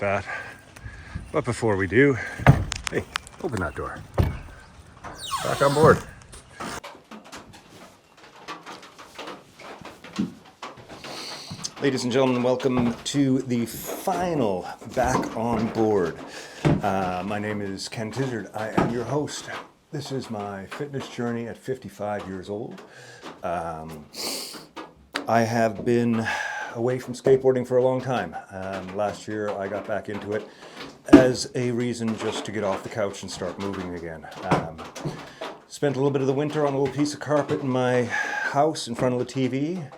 that. But before we do, hey, open that door. Back on board. Ladies and gentlemen, welcome to the final Back on Board. My name is Ken Tizzard. I am your host. This is my fitness journey at 55 years old. I have been away from skateboarding for a long time. Last year I got back into it as a reason just to get off the couch and start moving again. Spent a little bit of the winter on a little piece of carpet in my house in front of the TV.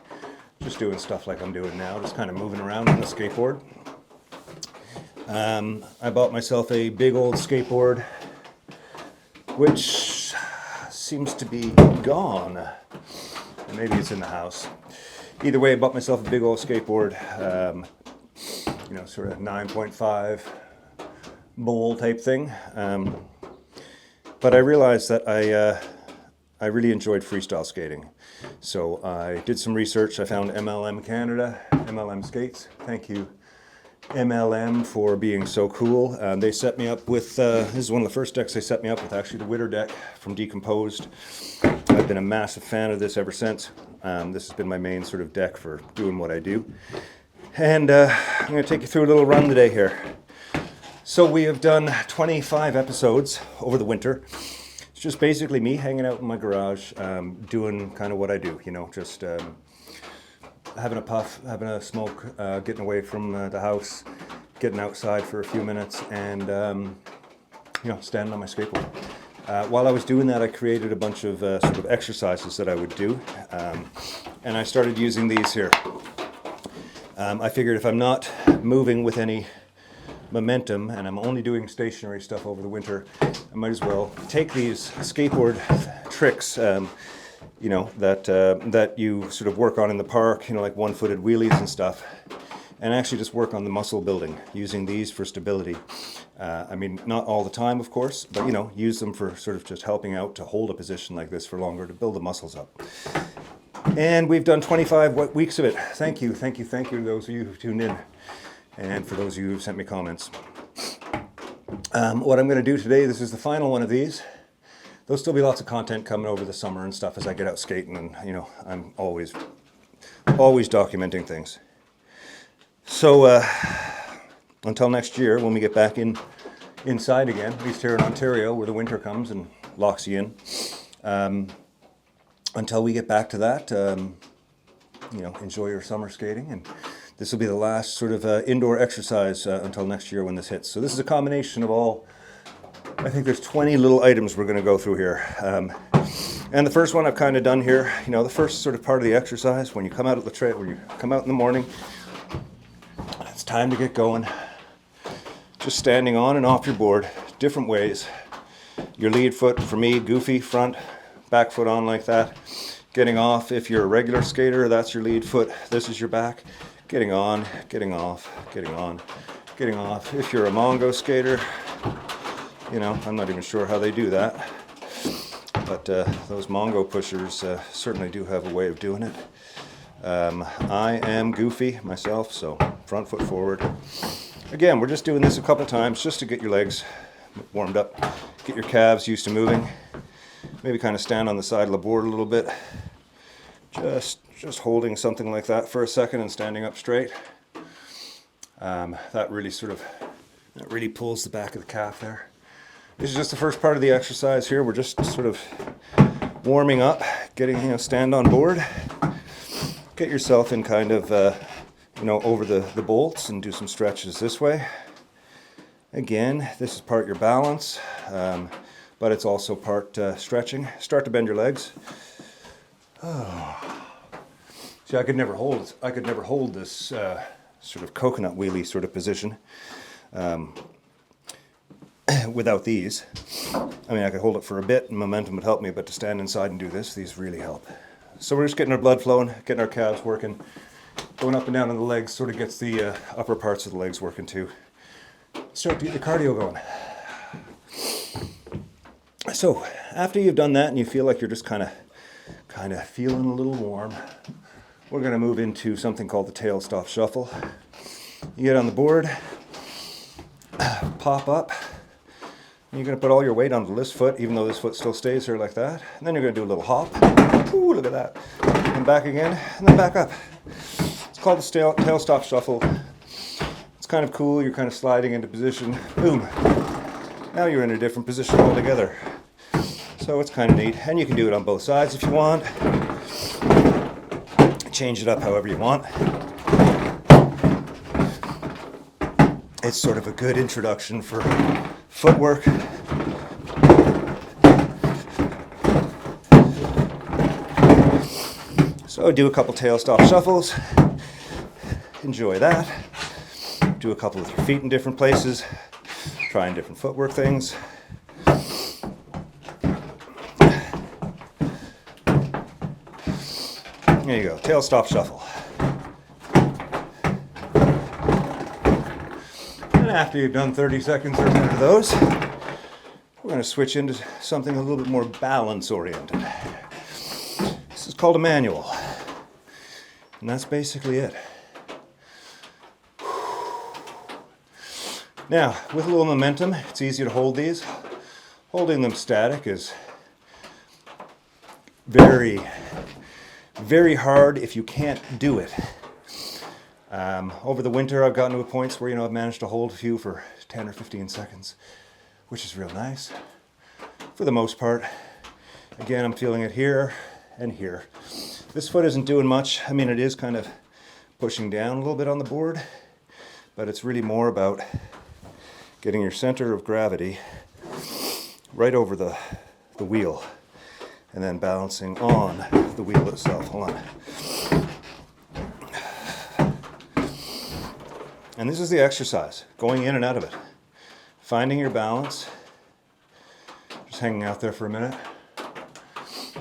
Just doing stuff like I'm doing now, just kind of moving around on the skateboard. I bought myself a big old skateboard, which seems to be gone. And maybe it's in the house. Either way, I bought myself a big old skateboard, sort of 9.5 bowl type thing. But I realized that I really enjoyed freestyle skating. So I did some research. I found MLM Canada, MLM Skates. Thank you, MLM, for being so cool. They set me up with, this is one of the first decks they set me up with, actually the Witter deck from Decomposed. I've been a massive fan of this ever since. This has been my main sort of deck for doing what I do. And I'm going to take you through a little run today here. So we have done 25 episodes over the winter. Just basically me hanging out in my garage, doing kind of what I do, just having a puff, having a smoke, getting away from the house, getting outside for a few minutes, and standing on my skateboard. While I was doing that, I created a bunch of sort of exercises that I would do, and I started using these here. I figured if I'm not moving with any momentum and I'm only doing stationary stuff over the winter, I might as well take these skateboard tricks, that you sort of work on in the park, like one-footed wheelies and stuff, and actually just work on the muscle building using these for stability. Not all the time, of course, but use them for sort of just helping out to hold a position like this for longer, to build the muscles up. And we've done 25 weeks of it. Thank you to those of you who tuned in. And for those of you who've sent me comments. What I'm going to do today, this is the final one of these. There'll still be lots of content coming over the summer and stuff as I get out skating, and I'm always documenting things. So until next year, when we get back inside again, at least here in Ontario, where the winter comes and locks you in. Until we get back to that, enjoy your summer skating, and this will be the last sort of indoor exercise until next year when this hits. So this is a combination of all, I think there's 20 little items we're going to go through here. And the first one I've kind of done here, the first sort of part of the exercise, when you come out of the trail, when you come out in the morning, it's time to get going. Just standing on and off your board, different ways. Your lead foot, for me, goofy, front, back foot on like that. Getting off, if you're a regular skater, that's your lead foot, this is your back. Getting on, getting off, getting on, getting off. If you're a Mongo skater, I'm not even sure how they do that. But those Mongo pushers certainly do have a way of doing it. I am goofy myself, so front foot forward. Again, we're just doing this a couple times just to get your legs warmed up, get your calves used to moving. Maybe kind of stand on the side of the board a little bit. Just holding something like that for a second and standing up straight. That really pulls the back of the calf there. This is just the first part of the exercise here. We're just sort of warming up, getting, stand on board. Get yourself in kind of, over the bolts and do some stretches this way. Again, this is part your balance, but it's also part stretching. Start to bend your legs. Oh. See, I could never hold this sort of coconut wheelie sort of position without these. I could hold it for a bit and momentum would help me, but to stand inside and do this, these really help. So we're just getting our blood flowing, getting our calves working. Going up and down on the legs sort of gets the upper parts of the legs working too. Start to get your cardio going. So after you've done that and you feel like you're just kind of feeling a little warm, we're going to move into something called the tail stop shuffle. You get on the board, pop up. You're going to put all your weight onto this foot, even though this foot still stays here like that. And then you're going to do a little hop. Ooh, look at that. And back again, and then back up. It's called the tail stop shuffle. It's kind of cool. You're kind of sliding into position. Boom. Now you're in a different position altogether. So it's kind of neat. And you can do it on both sides if you want. Change it up however you want. It's sort of a good introduction for footwork. So do a couple tail stop shuffles. Enjoy that. Do a couple with your feet in different places. Trying different footwork things. There you go, tail stop shuffle. And after you've done 30 seconds or 10 of those, we're going to switch into something a little bit more balance oriented. This is called a manual. And that's basically it. Now, with a little momentum, it's easy to hold these. Holding them static is very hard if you can't do it. Over the winter, I've gotten to points where, I've managed to hold a few for 10 or 15 seconds, which is real nice. For the most part, again, I'm feeling it here and here. This foot isn't doing much. I mean, it is kind of pushing down a little bit on the board, but it's really more about getting your center of gravity right over the wheel and then balancing on the wheel itself. Hold on. And this is the exercise, going in and out of it. Finding your balance, just hanging out there for a minute,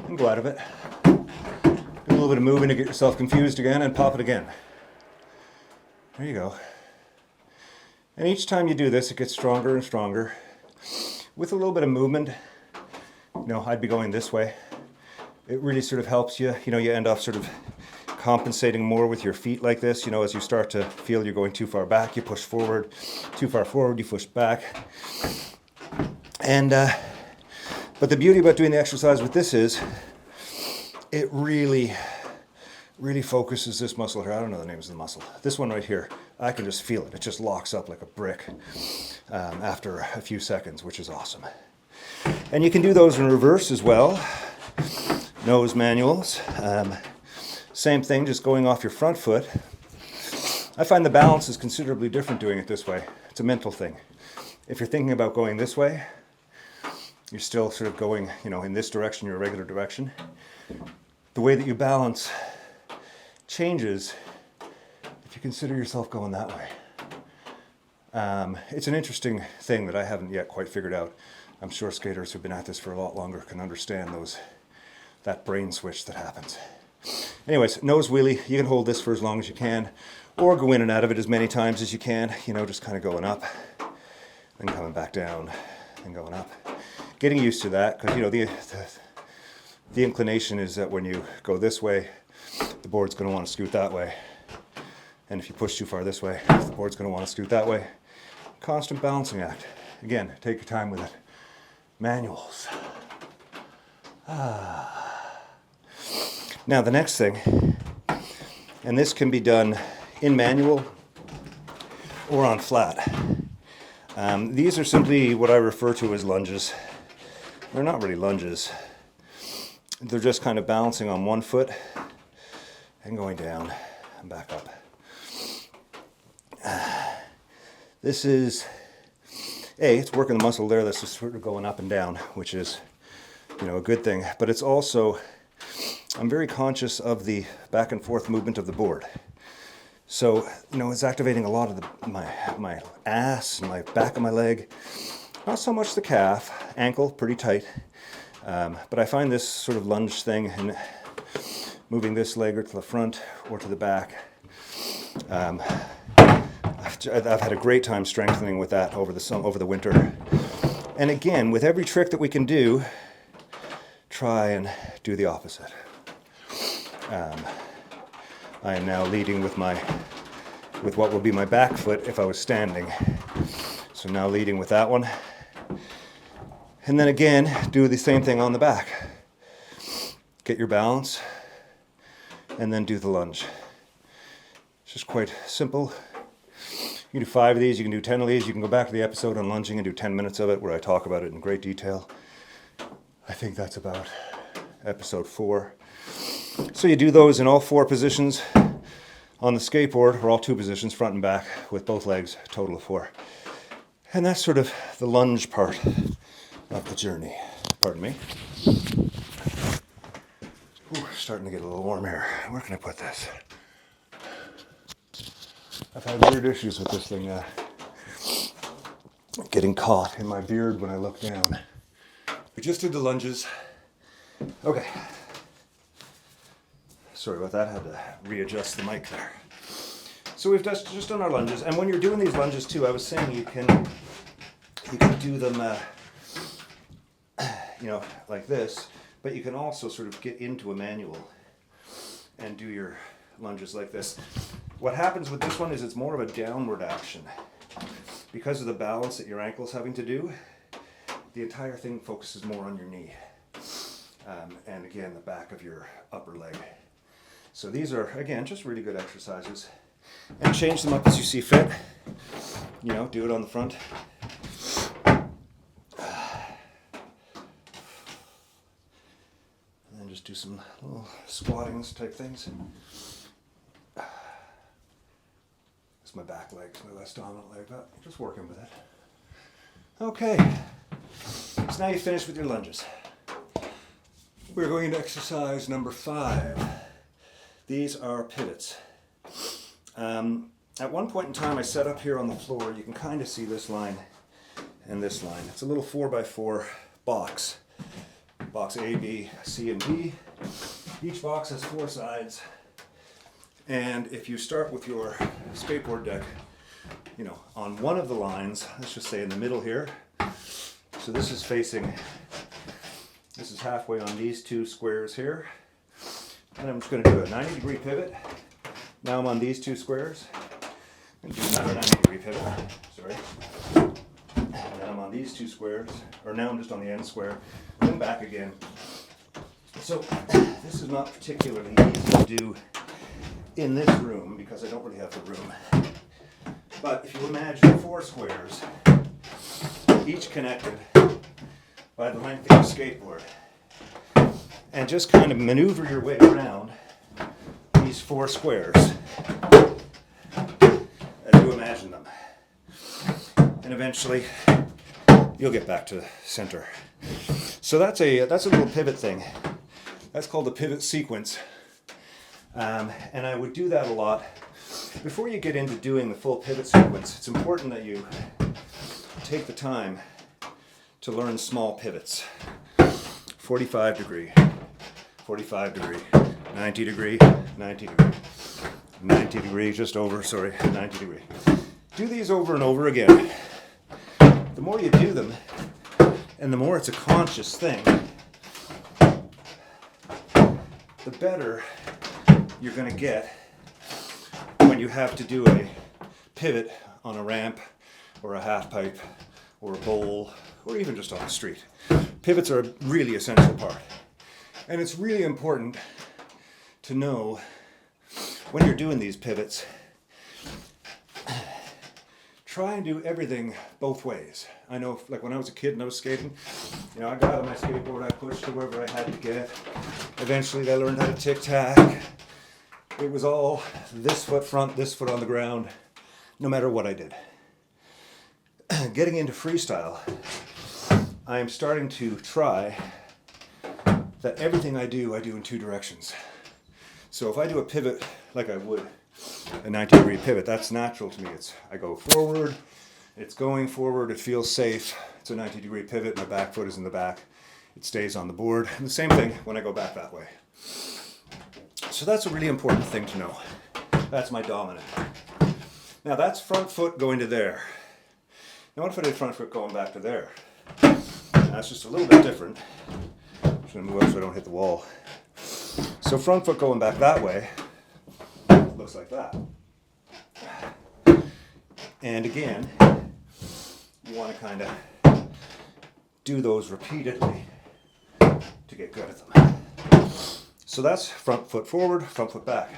and go out of it. Do a little bit of moving to get yourself confused again, and pop it again. There you go. And each time you do this, it gets stronger and stronger. With a little bit of movement, I'd be going this way. It really sort of helps you. You end up sort of compensating more with your feet like this. As you start to feel you're going too far back, you push forward. Too far forward, you push back. And but the beauty about doing the exercise with this is it really focuses this muscle here. I don't know the names of the muscle. This one right here, I can just feel it. It just locks up like a brick after a few seconds, which is awesome. And you can do those in reverse as well. Nose manuals. Same thing, just going off your front foot. I find the balance is considerably different doing it this way. It's a mental thing. If you're thinking about going this way, you're still sort of going, in this direction, your regular direction. The way that you balance changes if you consider yourself going that way. It's an interesting thing that I haven't yet quite figured out. I'm sure skaters who've been at this for a lot longer can understand that brain switch that happens. Anyways, nose wheelie, you can hold this for as long as you can, or go in and out of it as many times as you can, just kind of going up, then coming back down, and going up. Getting used to that, because the inclination is that when you go this way, the board's going to want to scoot that way. And if you push too far this way, the board's going to want to scoot that way. Constant balancing act. Again, take your time with it. Manuals. Now the next thing, and this can be done in manual or on flat. These are simply what I refer to as lunges. They're not really lunges. They're just kind of balancing on one foot and going down and back up. This is, it's working the muscle there that's just sort of going up and down, which is, a good thing. But it's also, I'm very conscious of the back and forth movement of the board. So, it's activating a lot of my ass and my back of my leg. Not so much the calf, ankle, pretty tight. But I find this sort of lunge thing and moving this leg or to the front or to the back. I've had a great time strengthening with that over the winter. And again, with every trick that we can do, try and do the opposite. I am now leading with what will be my back foot if I was standing. So now leading with that one. And then again, do the same thing on the back. Get your balance, and then do the lunge. It's just quite simple. You can do 5 of these, you can do 10 of these. You can go back to the episode on lunging and do 10 minutes of it where I talk about it in great detail. I think that's about episode 4. So you do those in all 4 positions on the skateboard, or all 2 positions, front and back, with both legs, a total of 4. And that's sort of the lunge part of the journey. Pardon me. Ooh, starting to get a little warm here. Where can I put this? I've had weird issues with this thing getting caught in my beard when I look down. We just did the lunges. Okay. Sorry about that, I had to readjust the mic there. So we've just done our lunges, and when you're doing these lunges too, I was saying you can do them, like this, but you can also sort of get into a manual and do your lunges like this. What happens with this one is it's more of a downward action. Because of the balance that your ankle's having to do, the entire thing focuses more on your knee. And again, the back of your upper leg. So these are, again, just really good exercises. And change them up as you see fit. Do it on the front. And then just do some little squattings type things. It's my back leg, it's my less dominant leg, but just working with it. Okay, so now you finish with your lunges. We're going into exercise number 5. These are pivots. At one point in time, I set up here on the floor. You can kind of see this line and this line. It's a little 4x4 box. Box A, B, C, and D. Each box has 4 sides. And if you start with your skateboard deck, on one of the lines, let's just say in the middle here. So this is halfway on these 2 squares here. And I'm just going to do a 90-degree pivot. Now I'm on these 2 squares. I'm going to do another 90-degree pivot. Sorry. And then I'm on these 2 squares. Or now I'm just on the end square. Then back again. So this is not particularly easy to do in this room because I don't really have the room. But if you imagine 4 squares, each connected by the length of your skateboard, and just kind of maneuver your way around these 4 squares as you imagine them. And eventually you'll get back to the center. So that's a little pivot thing. That's called the pivot sequence. And I would do that a lot. Before you get into doing the full pivot sequence, it's important that you take the time to learn small pivots. 45 degree, 45 degree, 90 degree, 90 degree, 90 degree, just over, sorry, 90 degree. Do these over and over again. The more you do them, and the more it's a conscious thing, the better you're going to get when you have to do a pivot on a ramp or a half pipe or a bowl or even just on the street. Pivots are a really essential part. And it's really important to know when you're doing these pivots, try and do everything both ways. I know, like when I was a kid and I was skating, I got on my skateboard, I pushed to wherever I had to get. Eventually I learned how to tic-tac. It was all this foot front, this foot on the ground, no matter what I did. Getting into freestyle, I am starting to try that everything I do in 2 directions. So if I do a pivot like I would a 90-degree pivot, that's natural to me. I go forward, it's going forward, it feels safe. It's a 90-degree pivot, my back foot is in the back. It stays on the board. And the same thing when I go back that way. So that's a really important thing to know. That's my dominant. Now that's front foot going to there. Now what if I did front foot going back to there? That's just a little bit different. I'm just going to move up so I don't hit the wall. So front foot going back that way looks like that. And again, you want to kind of do those repeatedly to get good at them. So that's front foot forward, front foot back.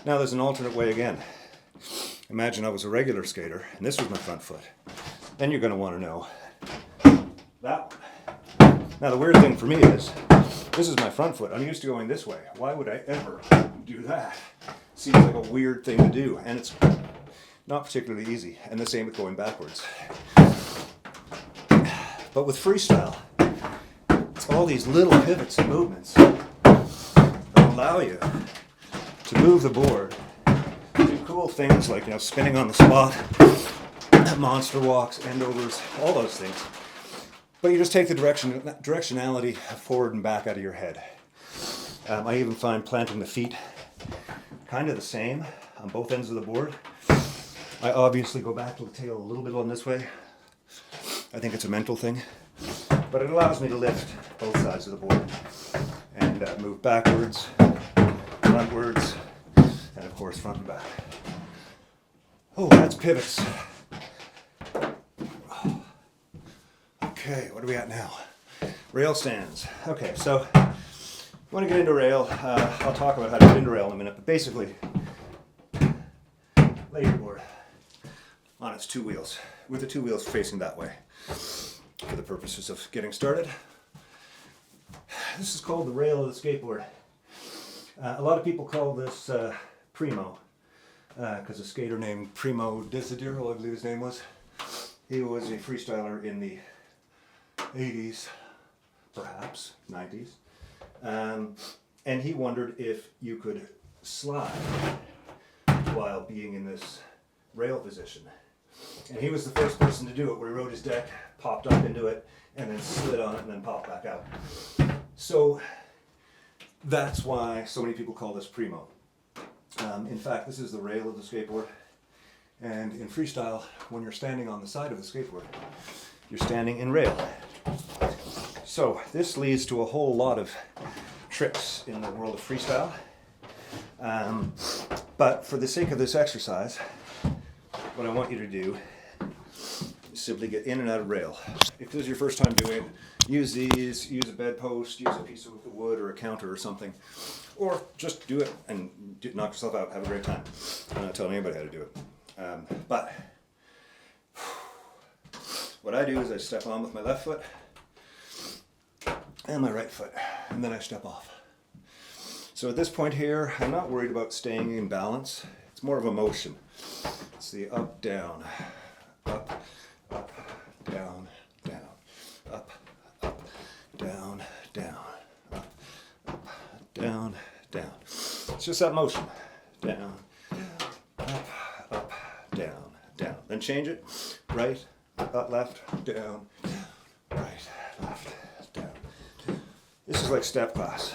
Now there's an alternate way again. Imagine I was a regular skater and this was my front foot. Then you're going to want to know that one. Now the weird thing for me is, this is my front foot. I'm used to going this way. Why would I ever do that? Seems like a weird thing to do, and it's not particularly easy. And the same with going backwards. But with freestyle, it's all these little pivots and movements that allow you to move the board, do cool things like, you know, spinning on the spot, monster walks, endovers, all those things. But you just take the directionality forward and back out of your head. I even find planting the feet kind of the same on both ends of the board. I obviously go back to the tail a little bit on this way. I think it's a mental thing. But it allows me to lift both sides of the board and move backwards, frontwards, and of course front and back. Oh, that's pivots. Okay, what are we at now? Rail stands. Okay, so I want to get into rail. I'll talk about how to get into rail in a minute, but basically, lay your board on its two wheels, with the two wheels facing that way, for the purposes of getting started. This is called the rail of the skateboard. A lot of people call this Primo, because a skater named Primo Tizzard, I believe his name was. He was a freestyler in the 80s, perhaps 90s, and he wondered if you could slide while being in this rail position. And he was the first person to do it, where he rode his deck, popped up into it, and then slid on it and then popped back out. So that's why so many people call this Primo. In fact, this is the rail of the skateboard, and in freestyle, when you're standing on the side of the skateboard, you're standing in rail. So this leads to a whole lot of tricks in the world of freestyle. But for the sake of this exercise, what I want you to do is simply get in and out of rail. If this is your first time doing it, use these, use a bedpost, use a piece of wood or a counter or something. Or just do it and knock yourself out, have a great time. I'm not telling anybody how to do it. But what I do is I step on with my left foot and my right foot, and then I step off. So at this point here, I'm not worried about staying in balance. It's more of a motion. It's the up, down, up, up, down, down, up, up, down, down, up, up, down, down. It's just that motion. Down, up, up, down, down. Then change it. Right, up, left, down, right, left, down. This is like step class.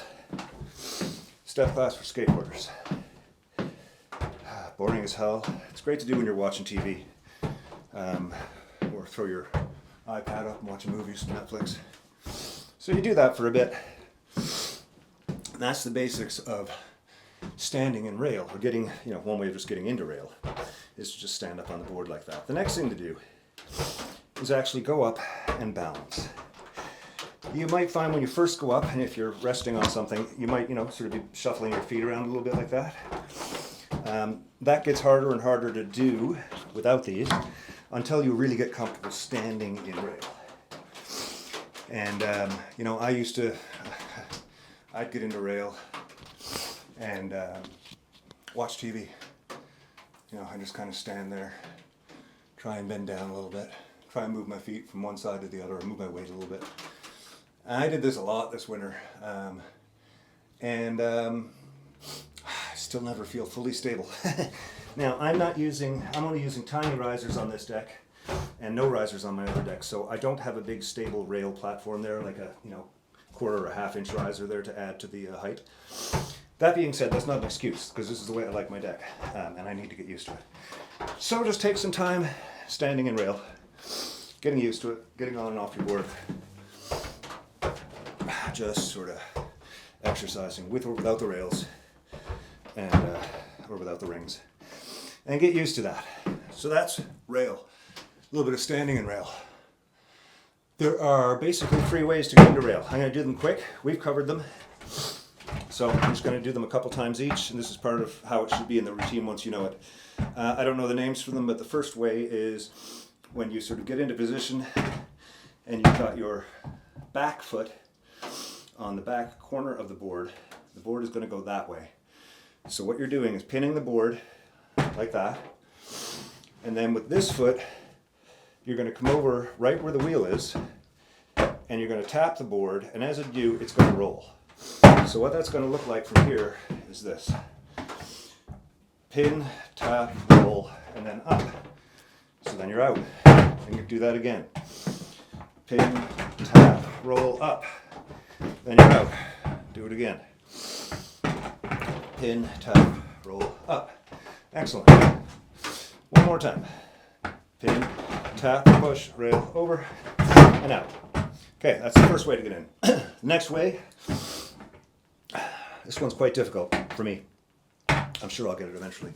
Step class for skateboarders. Boring as hell. It's great to do when you're watching TV. Or throw your iPad up and watch movies on Netflix. So you do that for a bit. And that's the basics of standing in rail, or getting, one way of just getting into rail is to just stand up on the board like that. The next thing to do is actually go up and balance. You might find when you first go up, and if you're resting on something, you might, sort of be shuffling your feet around a little bit like that. That gets harder and harder to do without these until you really get comfortable standing in rail. And, I'd get into rail and watch TV. I just kind of stand there, try and bend down a little bit, try and move my feet from one side to the other, or move my weight a little bit. And I did this a lot this winter, and I still never feel fully stable. Now, I'm only using tiny risers on this deck, and no risers on my other deck, so I don't have a big stable rail platform there, like a quarter or a half-inch riser there to add to the height. That being said, that's not an excuse, because this is the way I like my deck, and I need to get used to it. So just take some time standing in rail, getting used to it, getting on and off your board, just sort of exercising with or without the rails, and or without the rings, and get used to that. So that's rail. little bit of standing and rail. There are basically 3 ways to get into rail. I'm going to do them quick. We've covered them. So I'm just going to do them a couple times each, and this is part of how it should be in the routine once you know it. I don't know the names for them, but the first way is when you sort of get into position and you've got your back foot on the back corner of the board. The board is going to go that way. So what you're doing is pinning the board like that, and then with this foot you're going to come over right where the wheel is, and you're going to tap the board, and as you do, it's going to roll. So what that's going to look like from here is this. Pin, tap, roll, and then up. So then you're out. And you do that again. Pin, tap, roll, up. Then you're out. Do it again. Pin, tap, roll, up. Excellent. One more time. Pin, tap, push, rail, over, and out. Okay, that's the first way to get in. Next way, this one's quite difficult for me. I'm sure I'll get it eventually.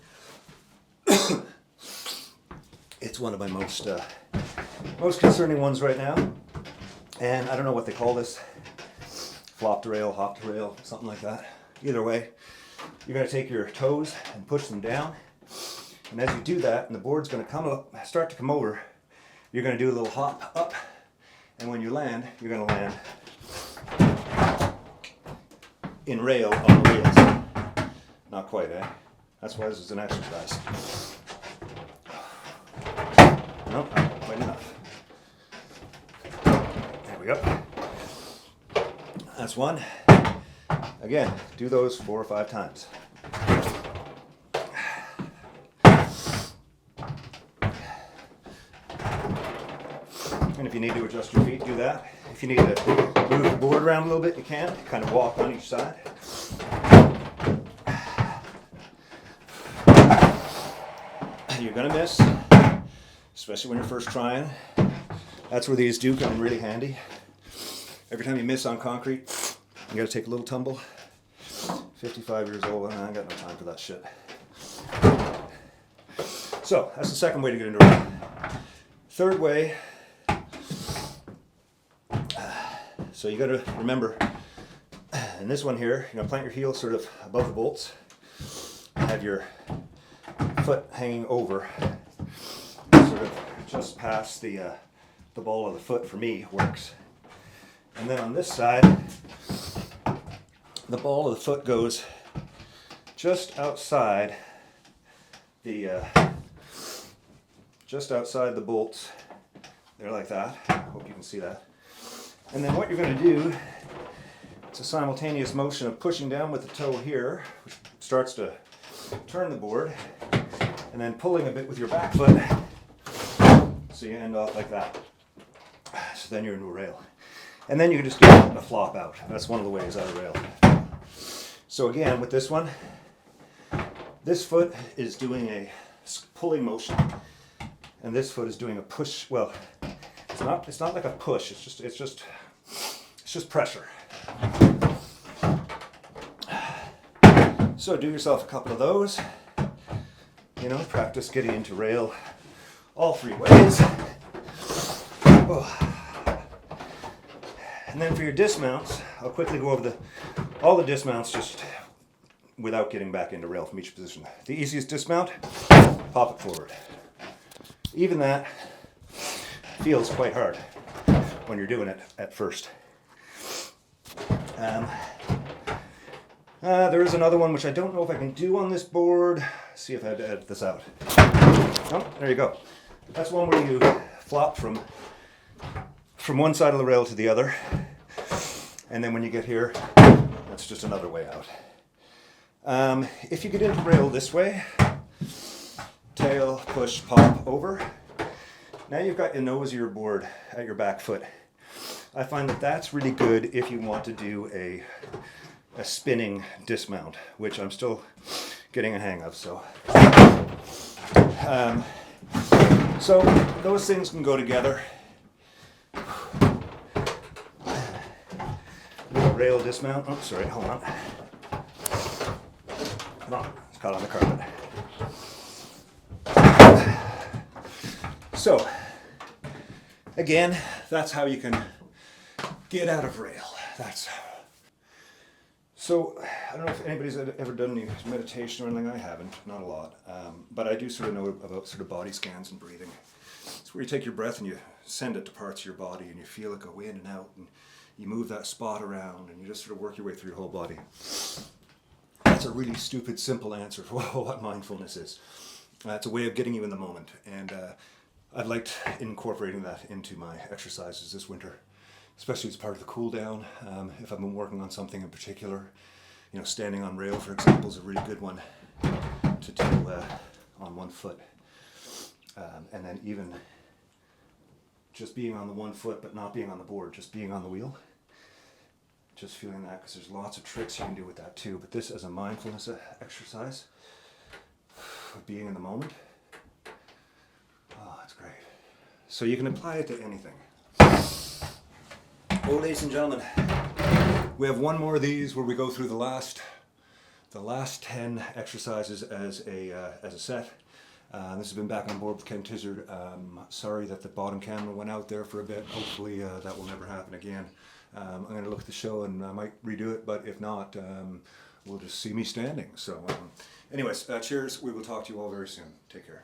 It's one of my most concerning ones right now. And I don't know what they call this. Flop to rail, hop to rail, something like that. Either way, you're going to take your toes and push them down. And as you do that, and the board's going to come up, start to come over, you're going to do a little hop up. And when you land, you're going to land in rail on the wheels. Not quite, eh? That's why this is an exercise. Nope, not quite enough. There we go. That's one. Again, do those 4 or 5 times. And if you need to adjust your feet, do that. If you need to move the board around a little bit, you can. Kind of walk on each side. You're going to miss, especially when you're first trying. That's where these do come in really handy. Every time you miss on concrete, you got to take a little tumble. 55 years old, and I ain't got no time for that shit. So, that's the second way to get into it. Third way, so you got to remember, in this one here, you're going to plant your heel sort of above the bolts, have your foot hanging over, sort of just past the ball of the foot, for me, works. And then on this side, the ball of the foot goes just outside the bolts. There, like that. Hope you can see that. And then what you're going to do, it's a simultaneous motion of pushing down with the toe here, which starts to turn the board, and then pulling a bit with your back foot, so you end off like that. So then you're into a rail. And then you can just get a flop out. That's one of the ways out of rail. So again, with this one, this foot is doing a pulling motion, and this foot is doing a push. Well, it's not like a push. It's just pressure. So do yourself a couple of those. You know, practice getting into rail all 3 ways. Oh. And then for your dismounts, I'll quickly go over all the dismounts just without getting back into rail from each position. The easiest dismount, pop it forward. Even that feels quite hard when you're doing it at first. There is another one which I don't know if I can do on this board. See if I had to edit this out. Oh, there you go. That's one where you flop from one side of the rail to the other. And then when you get here, that's just another way out. If you get into rail this way, tail, push, pop, over. Now you've got your nose of your board at your back foot. I find that that's really good if you want to do a spinning dismount, which I'm still getting a hang of. So those things can go together. Rail dismount. Oh, sorry, hold on. Come on, it's caught on the carpet. So, again, that's how you can get out of rail. So, I don't know if anybody's ever done any meditation or anything. I haven't, not a lot. But I do sort of know about sort of body scans and breathing. It's where you take your breath and you send it to parts of your body and you feel it go in and out and you move that spot around and you just sort of work your way through your whole body. That's a really stupid, simple answer for what mindfulness is. It's a way of getting you in the moment. And I've liked incorporating that into my exercises this winter, especially as part of the cool down. If I've been working on something in particular, standing on rail, for example, is a really good one to do on one foot. And then even just being on the one foot, but not being on the board, just being on the wheel. Just feeling that, because there's lots of tricks you can do with that too. But this as a mindfulness exercise, being in the moment, oh, it's great. So you can apply it to anything. Oh, ladies and gentlemen, we have one more of these where we go through the last 10 exercises as a set. This has been Back on Board with Ken Tizzard. Sorry that the bottom camera went out there for a bit. Hopefully that will never happen again. I'm going to look at the show and I might redo it, but if not, we'll just see me standing. So anyways, cheers. We will talk to you all very soon. Take care.